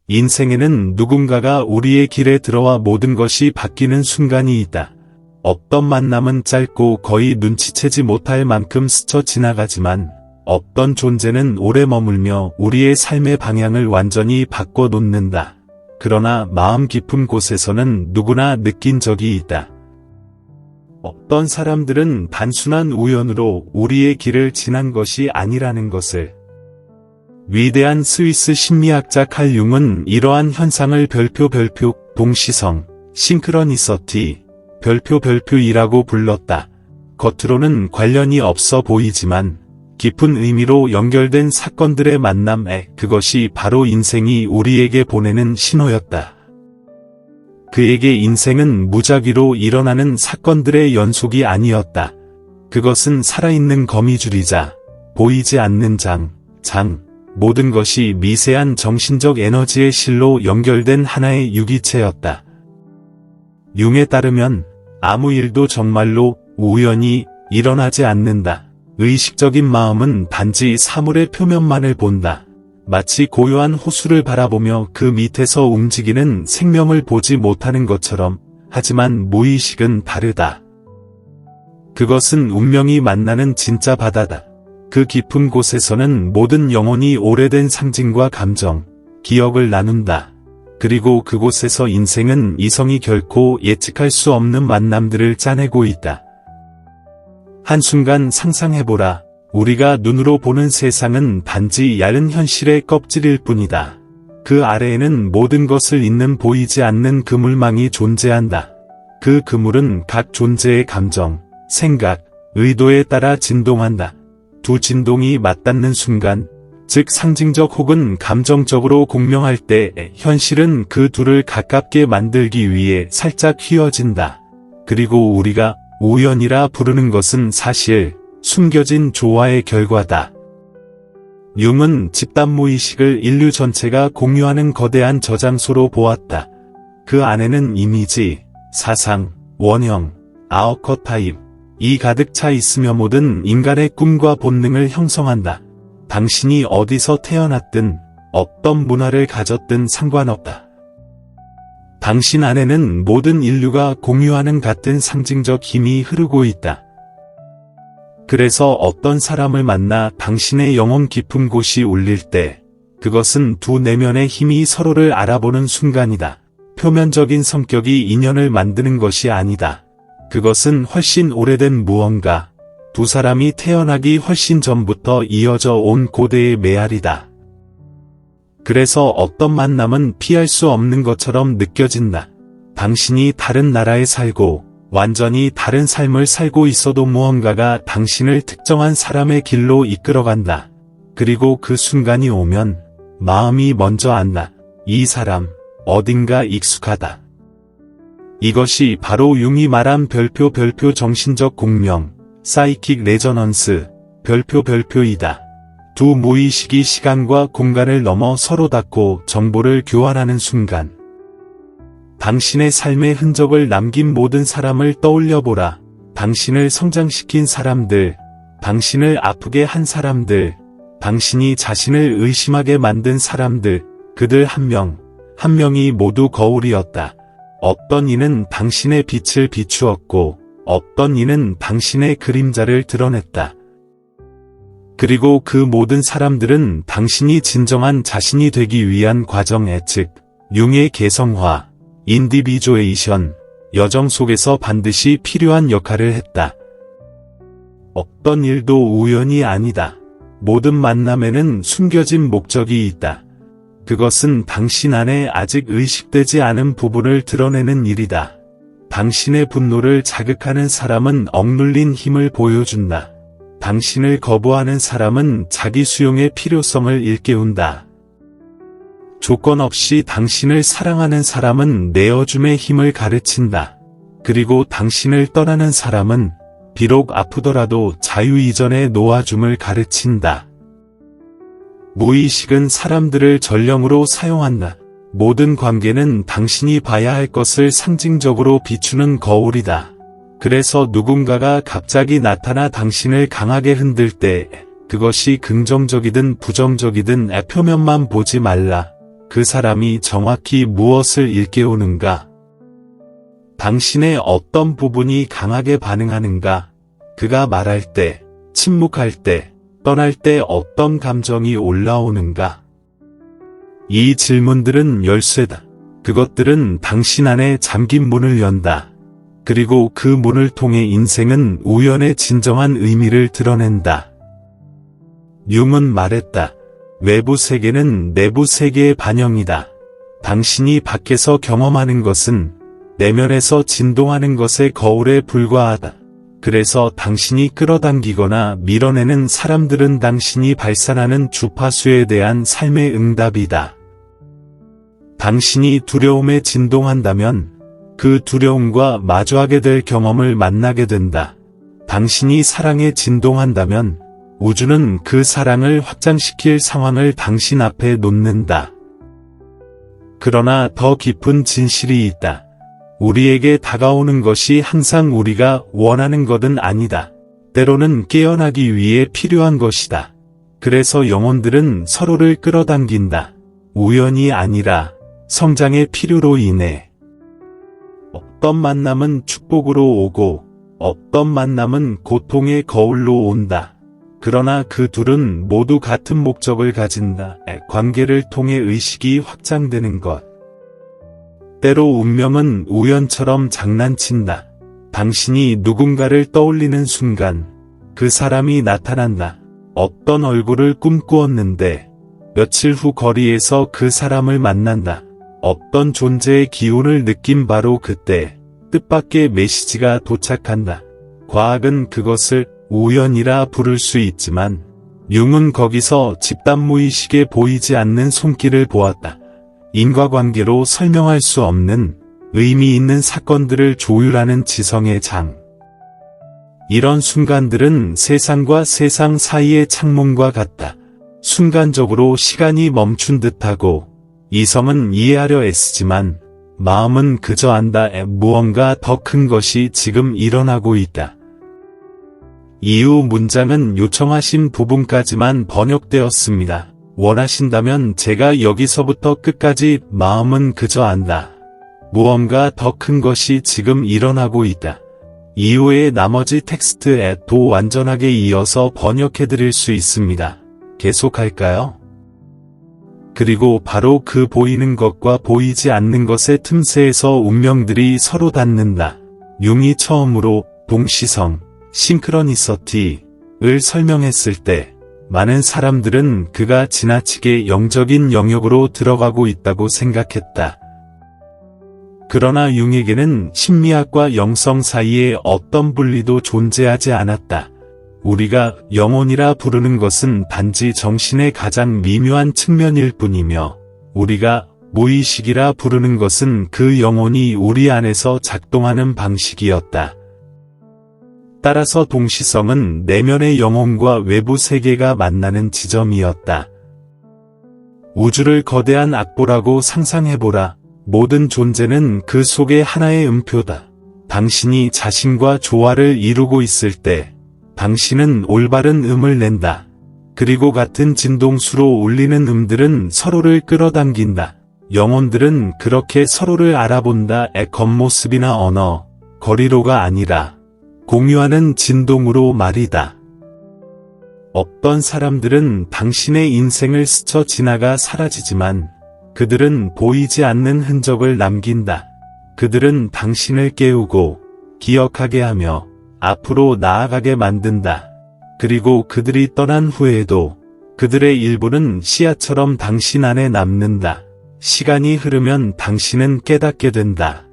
인생에는 누군가가 우리의 길에 들어와 모든 것이 바뀌는 순간이 있다. 어떤 만남은 짧고 거의 눈치채지 못할 만큼 스쳐 지나가지만 어떤 존재는 오래 머물며 우리의 삶의 방향을 완전히 바꿔놓는다. 그러나 마음 깊은 곳에서는 누구나 느낀 적이 있다. 어떤 사람들은 단순한 우연으로 우리의 길을 지난 것이 아니라는 것을. 위대한 스위스 심리학자 칼 융은 이러한 현상을 별표 동시성, 싱크러니서티, 별표이라고 불렀다. 겉으로는 관련이 없어 보이지만 깊은 의미로 연결된 사건들의 만남에 그것이 바로 인생이 우리에게 보내는 신호였다. 그에게 인생은 무작위로 일어나는 사건들의 연속이 아니었다. 그것은 살아있는 거미줄이자 보이지 않는 장, 모든 것이 미세한 정신적 에너지의 실로 연결된 하나의 유기체였다. 융에 따르면 아무 일도 정말로 우연히 일어나지 않는다. 의식적인 마음은 단지 사물의 표면만을 본다. 마치 고요한 호수를 바라보며 그 밑에서 움직이는 생명을 보지 못하는 것처럼. 하지만 무의식은 다르다. 그것은 운명이 만나는 진짜 바다다. 그 깊은 곳에서는 모든 영혼이 오래된 상징과 감정, 기억을 나눈다. 그리고 그곳에서 인생은 이성이 결코 예측할 수 없는 만남들을 짜내고 있다. 한순간 상상해보라. 우리가 눈으로 보는 세상은 단지 얇은 현실의 껍질일 뿐이다. 그 아래에는 모든 것을 잇는 보이지 않는 그물망이 존재한다. 그 그물은 각 존재의 감정, 생각, 의도에 따라 진동한다. 두 진동이 맞닿는 순간, 즉 상징적 혹은 감정적으로 공명할 때 현실은 그 둘을 가깝게 만들기 위해 살짝 휘어진다. 그리고 우리가 우연이라 부르는 것은 사실 숨겨진 조화의 결과다. 융은 집단 무의식을 인류 전체가 공유하는 거대한 저장소로 보았다. 그 안에는 이미지, 사상, 원형, 아어커타입이 가득 차 있으며 모든 인간의 꿈과 본능을 형성한다. 당신이 어디서 태어났든 어떤 문화를 가졌든 상관없다. 당신 안에는 모든 인류가 공유하는 같은 상징적 힘이 흐르고 있다. 그래서 어떤 사람을 만나 당신의 영혼 깊은 곳이 울릴 때 그것은 두 내면의 힘이 서로를 알아보는 순간이다. 표면적인 성격이 인연을 만드는 것이 아니다. 그것은 훨씬 오래된 무언가, 두 사람이 태어나기 훨씬 전부터 이어져 온 고대의 메아리다. 그래서 어떤 만남은 피할 수 없는 것처럼 느껴진다. 당신이 다른 나라에 살고 완전히 다른 삶을 살고 있어도 무언가가 당신을 특정한 사람의 길로 이끌어간다. 그리고 그 순간이 오면 마음이 먼저 안다. 이 사람, 어딘가 익숙하다. 이것이 바로 융이 말한 별표 정신적 공명, 사이킥 레저넌스, 별표이다. 두 무의식이 시간과 공간을 넘어 서로 닿고 정보를 교환하는 순간. 당신의 삶의 흔적을 남긴 모든 사람을 떠올려보라. 당신을 성장시킨 사람들, 당신을 아프게 한 사람들, 당신이 자신을 의심하게 만든 사람들, 그들 한 명이 모두 거울이었다. 어떤 이는 당신의 빛을 비추었고, 어떤 이는 당신의 그림자를 드러냈다. 그리고 그 모든 사람들은 당신이 진정한 자신이 되기 위한 과정에, 즉 융의 개성화, 인디비주에이션, 여정 속에서 반드시 필요한 역할을 했다. 어떤 일도 우연이 아니다. 모든 만남에는 숨겨진 목적이 있다. 그것은 당신 안에 아직 의식되지 않은 부분을 드러내는 일이다. 당신의 분노를 자극하는 사람은 억눌린 힘을 보여준다. 당신을 거부하는 사람은 자기 수용의 필요성을 일깨운다. 조건 없이 당신을 사랑하는 사람은 내어줌의 힘을 가르친다. 그리고 당신을 떠나는 사람은 비록 아프더라도 자유 이전의 놓아줌을 가르친다. 무의식은 사람들을 전령으로 사용한다. 모든 관계는 당신이 봐야 할 것을 상징적으로 비추는 거울이다. 그래서 누군가가 갑자기 나타나 당신을 강하게 흔들 때 그것이 긍정적이든 부정적이든 표면만 보지 말라. 그 사람이 정확히 무엇을 일깨우는가? 당신의 어떤 부분이 강하게 반응하는가? 그가 말할 때, 침묵할 때, 떠날 때 어떤 감정이 올라오는가? 이 질문들은 열쇠다. 그것들은 당신 안에 잠긴 문을 연다. 그리고 그 문을 통해 인생은 우연의 진정한 의미를 드러낸다. 융은 말했다. 외부 세계는 내부 세계의 반영이다. 당신이 밖에서 경험하는 것은 내면에서 진동하는 것의 거울에 불과하다. 그래서 당신이 끌어당기거나 밀어내는 사람들은 당신이 발산하는 주파수에 대한 삶의 응답이다. 당신이 두려움에 진동한다면 그 두려움과 마주하게 될 경험을 만나게 된다. 당신이 사랑에 진동한다면 우주는 그 사랑을 확장시킬 상황을 당신 앞에 놓는다. 그러나 더 깊은 진실이 있다. 우리에게 다가오는 것이 항상 우리가 원하는 것은 아니다. 때로는 깨어나기 위해 필요한 것이다. 그래서 영혼들은 서로를 끌어당긴다. 우연이 아니라 성장의 필요로 인해. 어떤 만남은 축복으로 오고 어떤 만남은 고통의 거울로 온다. 그러나 그 둘은 모두 같은 목적을 가진다. 관계를 통해 의식이 확장되는 것. 때로 운명은 우연처럼 장난친다. 당신이 누군가를 떠올리는 순간 그 사람이 나타난다. 어떤 얼굴을 꿈꾸었는데 며칠 후 거리에서 그 사람을 만난다. 어떤 존재의 기운을 느낀 바로 그때 뜻밖의 메시지가 도착한다. 과학은 그것을 우연이라 부를 수 있지만 융은 거기서 집단무의식에 보이지 않는 손길을 보았다. 인과관계로 설명할 수 없는 의미 있는 사건들을 조율하는 지성의 장. 이런 순간들은 세상과 세상 사이의 창문과 같다. 순간적으로 시간이 멈춘 듯하고 이성은 이해하려 애쓰지만 마음은 그저 안다. 무언가 더 큰 것이 지금 일어나고 있다. 이후 문장은 요청하신 부분까지만 번역되었습니다. 원하신다면 제가 여기서부터 끝까지 마음은 그저 안다. 무언가 더 큰 것이 지금 일어나고 있다. 이후의 나머지 텍스트에도 완전하게 이어서 번역해드릴 수 있습니다. 계속할까요? 그리고 바로 그 보이는 것과 보이지 않는 것의 틈새에서 운명들이 서로 닿는다. 융이 처음으로 동시성, 싱크로니서티를 설명했을 때 많은 사람들은 그가 지나치게 영적인 영역으로 들어가고 있다고 생각했다. 그러나 융에게는 심리학과 영성 사이에 어떤 분리도 존재하지 않았다. 우리가 영혼이라 부르는 것은 단지 정신의 가장 미묘한 측면일 뿐이며 우리가 무의식이라 부르는 것은 그 영혼이 우리 안에서 작동하는 방식이었다. 따라서 동시성은 내면의 영혼과 외부 세계가 만나는 지점이었다. 우주를 거대한 악보라고 상상해보라. 모든 존재는 그 속의 하나의 음표다. 당신이 자신과 조화를 이루고 있을 때 당신은 올바른 음을 낸다. 그리고 같은 진동수로 울리는 음들은 서로를 끌어당긴다. 영혼들은 그렇게 서로를 알아본다. 겉모습이나 언어, 거리로가 아니라 공유하는 진동으로 말이다. 어떤 사람들은 당신의 인생을 스쳐 지나가 사라지지만 그들은 보이지 않는 흔적을 남긴다. 그들은 당신을 깨우고 기억하게 하며 앞으로 나아가게 만든다. 그리고 그들이 떠난 후에도 그들의 일부는 씨앗처럼 당신 안에 남는다. 시간이 흐르면 당신은 깨닫게 된다.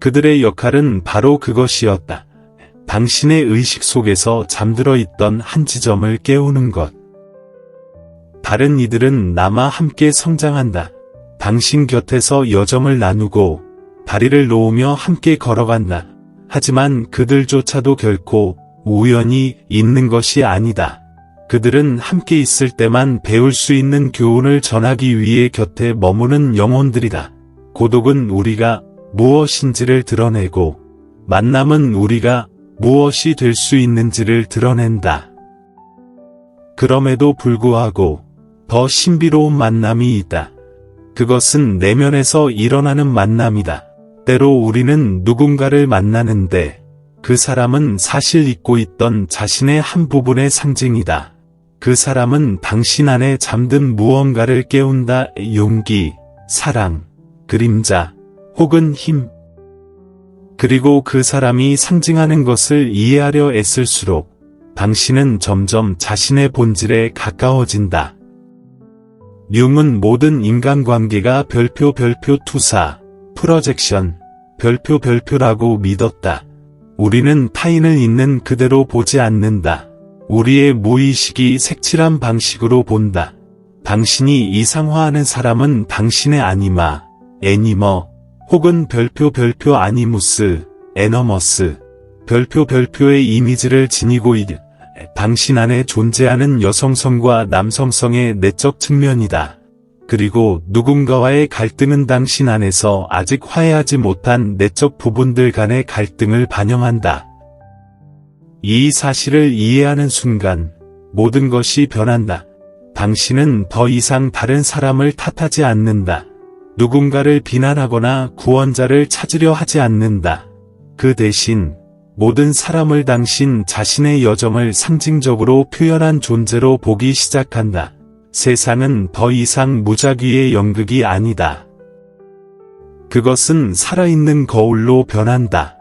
그들의 역할은 바로 그것이었다. 당신의 의식 속에서 잠들어 있던 한 지점을 깨우는 것. 다른 이들은 남아 함께 성장한다. 당신 곁에서 여정을 나누고 다리를 놓으며 함께 걸어간다. 하지만 그들조차도 결코 우연히 있는 것이 아니다. 그들은 함께 있을 때만 배울 수 있는 교훈을 전하기 위해 곁에 머무는 영혼들이다. 고독은 우리가 무엇인지를 드러내고 만남은 우리가 무엇이 될 수 있는지를 드러낸다. 그럼에도 불구하고 더 신비로운 만남이 있다. 그것은 내면에서 일어나는 만남이다. 때로 우리는 누군가를 만나는데 그 사람은 사실 잊고 있던 자신의 한 부분의 상징이다. 그 사람은 당신 안에 잠든 무언가를 깨운다. 용기, 사랑, 그림자, 혹은 힘. 그리고 그 사람이 상징하는 것을 이해하려 애쓸수록 당신은 점점 자신의 본질에 가까워진다. 융은 모든 인간관계가 별표 투사, 프로젝션, 별표라고 믿었다. 우리는 타인을 있는 그대로 보지 않는다. 우리의 무의식이 색칠한 방식으로 본다. 당신이 이상화하는 사람은 당신의 아니마, 애니머, 혹은 별표 아니무스, 에너머스, 별표의 이미지를 지니고 당신 안에 존재하는 여성성과 남성성의 내적 측면이다. 그리고 누군가와의 갈등은 당신 안에서 아직 화해하지 못한 내적 부분들 간의 갈등을 반영한다. 이 사실을 이해하는 순간 모든 것이 변한다. 당신은 더 이상 다른 사람을 탓하지 않는다. 누군가를 비난하거나 구원자를 찾으려 하지 않는다. 그 대신 모든 사람을 당신 자신의 여정을 상징적으로 표현한 존재로 보기 시작한다. 세상은 더 이상 무작위의 연극이 아니다. 그것은 살아있는 거울로 변한다.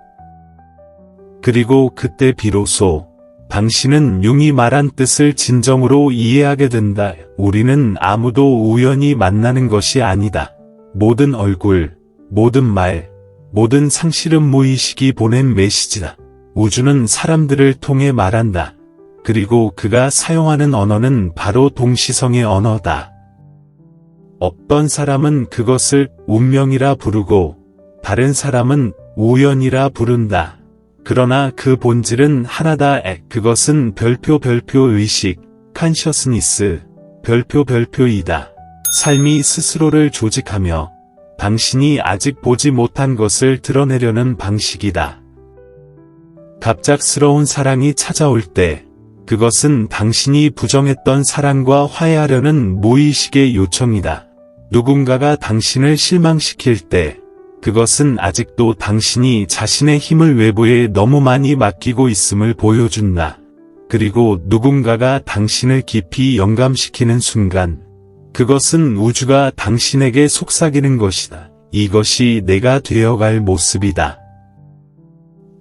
그리고 그때 비로소 당신은 융이 말한 뜻을 진정으로 이해하게 된다. 우리는 아무도 우연히 만나는 것이 아니다. 모든 얼굴, 모든 말, 모든 상실은 무의식이 보낸 메시지다. 우주는 사람들을 통해 말한다. 그리고 그가 사용하는 언어는 바로 동시성의 언어다. 어떤 사람은 그것을 운명이라 부르고 다른 사람은 우연이라 부른다. 그러나 그 본질은 하나다. 그것은 별표 의식, 컨셔스니스, 별표이다. 삶이 스스로를 조직하며 당신이 아직 보지 못한 것을 드러내려는 방식이다. 갑작스러운 사랑이 찾아올 때 그것은 당신이 부정했던 사랑과 화해하려는 무의식의 요청이다. 누군가가 당신을 실망시킬 때 그것은 아직도 당신이 자신의 힘을 외부에 너무 많이 맡기고 있음을 보여준다. 그리고 누군가가 당신을 깊이 영감시키는 순간 그것은 우주가 당신에게 속삭이는 것이다. 이것이 내가 되어갈 모습이다.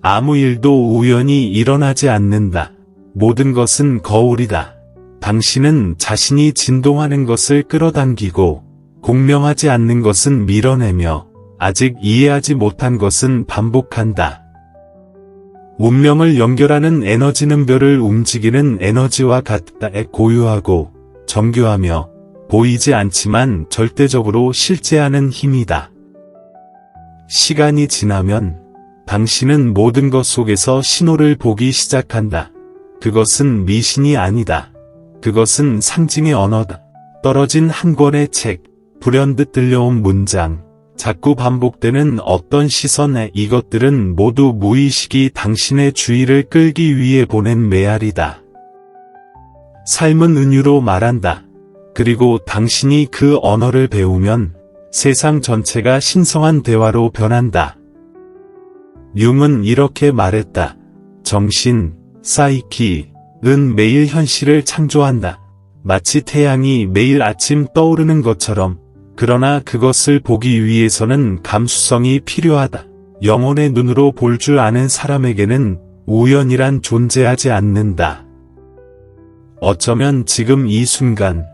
아무 일도 우연히 일어나지 않는다. 모든 것은 거울이다. 당신은 자신이 진동하는 것을 끌어당기고 공명하지 않는 것은 밀어내며 아직 이해하지 못한 것은 반복한다. 운명을 연결하는 에너지는 별을 움직이는 에너지와 같다. 고유하고 정교하며 보이지 않지만 절대적으로 실제하는 힘이다. 시간이 지나면 당신은 모든 것 속에서 신호를 보기 시작한다. 그것은 미신이 아니다. 그것은 상징의 언어다. 떨어진 한 권의 책, 불현듯 들려온 문장, 자꾸 반복되는 어떤 시선, 이것들은 모두 무의식이 당신의 주의를 끌기 위해 보낸 메아리다. 삶은 은유로 말한다. 그리고 당신이 그 언어를 배우면 세상 전체가 신성한 대화로 변한다. 융은 이렇게 말했다. 정신, 사이키는 매일 현실을 창조한다. 마치 태양이 매일 아침 떠오르는 것처럼. 그러나 그것을 보기 위해서는 감수성이 필요하다. 영혼의 눈으로 볼 줄 아는 사람에게는 우연이란 존재하지 않는다. 어쩌면 지금 이 순간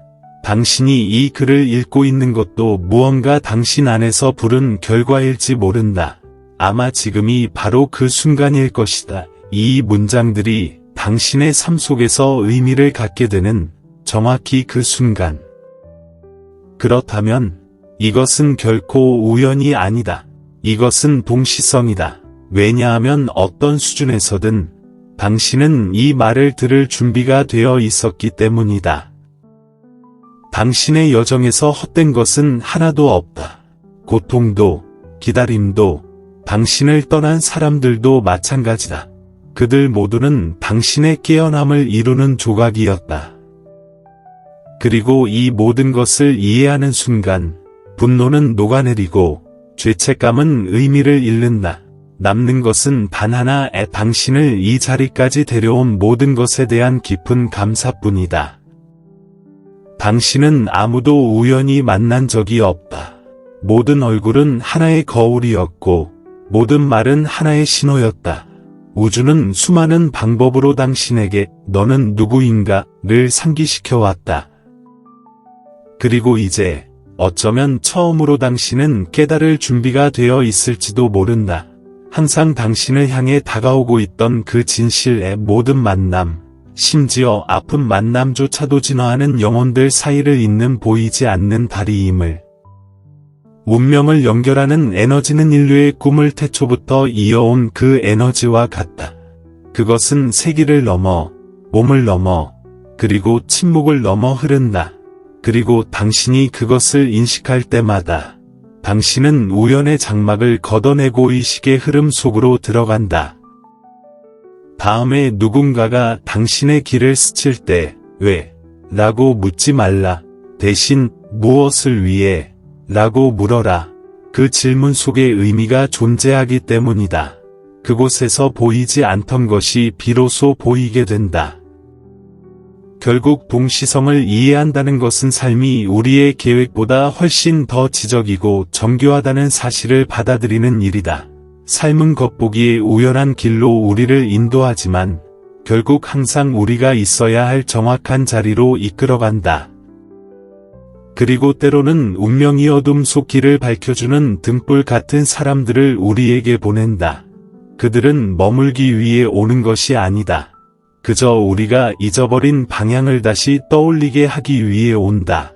당신이 이 글을 읽고 있는 것도 무언가 당신 안에서 부른 결과일지 모른다. 아마 지금이 바로 그 순간일 것이다. 이 문장들이 당신의 삶 속에서 의미를 갖게 되는 정확히 그 순간. 그렇다면 이것은 결코 우연이 아니다. 이것은 동시성이다. 왜냐하면 어떤 수준에서든 당신은 이 말을 들을 준비가 되어 있었기 때문이다. 당신의 여정에서 헛된 것은 하나도 없다. 고통도, 기다림도, 당신을 떠난 사람들도 마찬가지다. 그들 모두는 당신의 깨어남을 이루는 조각이었다. 그리고 이 모든 것을 이해하는 순간 분노는 녹아내리고 죄책감은 의미를 잃는다. 남는 것은 단 하나, 당신을 이 자리까지 데려온 모든 것에 대한 깊은 감사뿐이다. 당신은 아무도 우연히 만난 적이 없다. 모든 얼굴은 하나의 거울이었고 모든 말은 하나의 신호였다. 우주는 수많은 방법으로 당신에게 너는 누구인가를 상기시켜 왔다. 그리고 이제 어쩌면 처음으로 당신은 깨달을 준비가 되어 있을지도 모른다. 항상 당신을 향해 다가오고 있던 그 진실의 모든 만남, 심지어 아픈 만남조차도 진화하는 영혼들 사이를 잇는 보이지 않는 다리임을. 운명을 연결하는 에너지는 인류의 꿈을 태초부터 이어온 그 에너지와 같다. 그것은 세기를 넘어, 몸을 넘어, 그리고 침묵을 넘어 흐른다. 그리고 당신이 그것을 인식할 때마다 당신은 우연의 장막을 걷어내고 의식의 흐름 속으로 들어간다. 다음에 누군가가 당신의 길을 스칠 때 왜? 라고 묻지 말라. 대신 무엇을 위해? 라고 물어라. 그 질문 속에 의미가 존재하기 때문이다. 그곳에서 보이지 않던 것이 비로소 보이게 된다. 결국 동시성을 이해한다는 것은 삶이 우리의 계획보다 훨씬 더 지적이고 정교하다는 사실을 받아들이는 일이다. 삶은 겉보기에 우연한 길로 우리를 인도하지만 결국 항상 우리가 있어야 할 정확한 자리로 이끌어간다. 그리고 때로는 운명이 어둠 속 길을 밝혀주는 등불 같은 사람들을 우리에게 보낸다. 그들은 머물기 위해 오는 것이 아니다. 그저 우리가 잊어버린 방향을 다시 떠올리게 하기 위해 온다.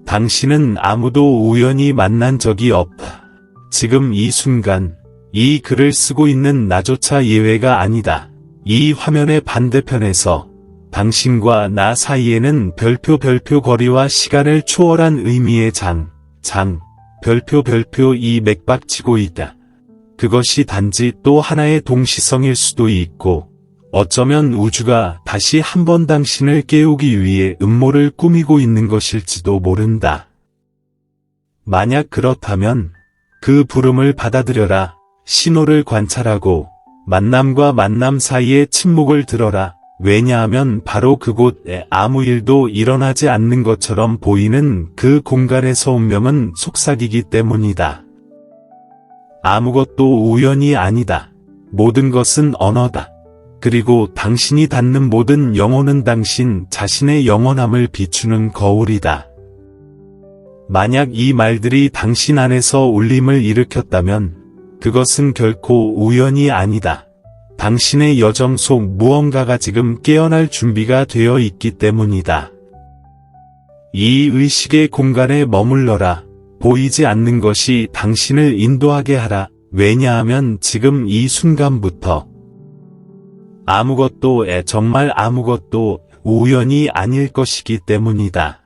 당신은 아무도 우연히 만난 적이 없다. 지금 이 순간, 이 글을 쓰고 있는 나조차 예외가 아니다. 이 화면의 반대편에서 당신과 나 사이에는 별표 거리와 시간을 초월한 의미의 별표 이 맥박치고 있다. 그것이 단지 또 하나의 동시성일 수도 있고, 어쩌면 우주가 다시 한번 당신을 깨우기 위해 음모를 꾸미고 있는 것일지도 모른다. 만약 그렇다면 그 부름을 받아들여라. 신호를 관찰하고 만남과 만남 사이의 침묵을 들어라. 왜냐하면 바로 그곳에 아무 일도 일어나지 않는 것처럼 보이는 그 공간에서 운명은 속삭이기 때문이다. 아무것도 우연이 아니다. 모든 것은 언어다. 그리고 당신이 닿는 모든 영혼은 당신 자신의 영원함을 비추는 거울이다. 만약 이 말들이 당신 안에서 울림을 일으켰다면 그것은 결코 우연이 아니다. 당신의 여정 속 무언가가 지금 깨어날 준비가 되어 있기 때문이다. 이 의식의 공간에 머물러라. 보이지 않는 것이 당신을 인도하게 하라. 왜냐하면 지금 이 순간부터 정말 아무것도 우연이 아닐 것이기 때문이다.